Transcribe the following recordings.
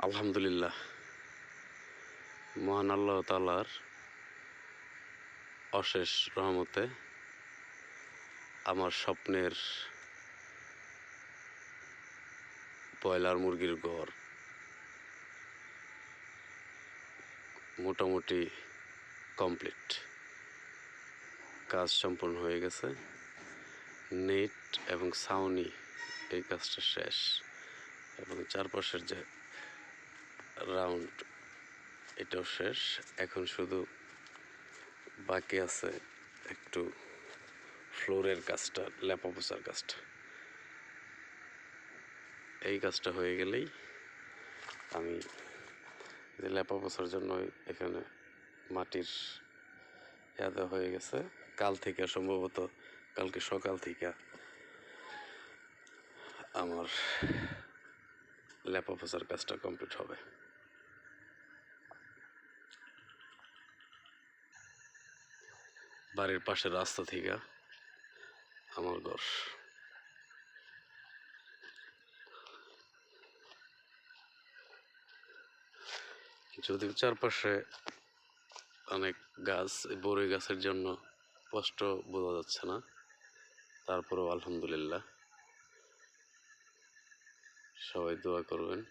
আলহামদুলিল্লাহ, মহান আল্লাহ তাআলার অশেষ রহমতে আমার স্বপ্নের ব্রয়লার মুরগির ঘর মোটামুটি কমপ্লিট। কাজ সম্পূর্ণ হয়ে গেছে। নেট এবং ছাউনি এই কাজটা শেষ, এবং চারপাশের যে রাউন্ড এটাও শেষ। এখন শুধু বাকি আছে একটু ফ্লোরের কাজটা, লেপা পোছার কাজটা। এই কাজটা হয়ে গেলেই আমি লেপা পোছার জন্য এখানে মাটির দেওয়া হয়ে গেছে। কাল থেকে সম্ভবত কালকে সকাল থেকে আমার লেপা পোছার কাজটা কমপ্লিট হবে। বাড়ির পাশের রাস্তা থেকে আমার ঘর। যদিও চারপাশে অনেক গাছ, বড়ই গাছের জন্য স্পষ্ট বোঝা যাচ্ছে না, তারপরেও আলহামদুলিল্লাহ, সবাই দোয়া করবেন।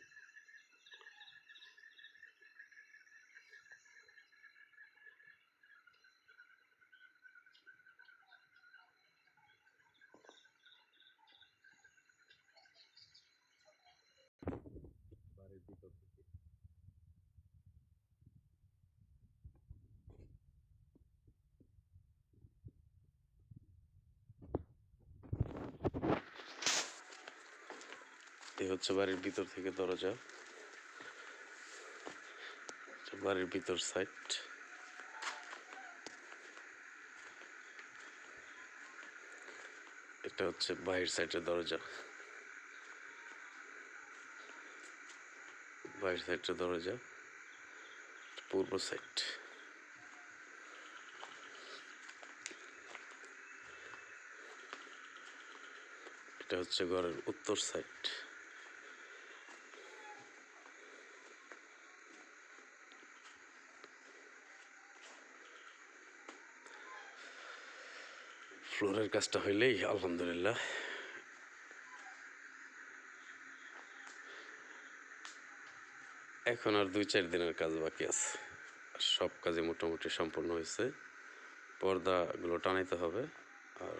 বাড়ির ভিতর থেকে এই হচ্ছে বাড়ির ভিতর থেকে দরজা, বাড়ির ভিতর সাইড। এটা হচ্ছে বাহির সাইডের দরজা, বাহির সাইডের দরজা, পূর্ব সাইড। এটা হচ্ছে ঘরের উত্তর সাইড। ফ্লোরের কাজটা হইলেই আলহামদুলিল্লাহ। এখন আর 2-4 দিনের কাজ বাকি আছে, সব কাজে মোটামুটি সম্পূর্ণ হয়েছে। পর্দাগুলো টানাইতে হবে, আর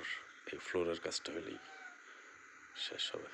এই ফ্লোরের কাজটা হলেই শেষ হবে।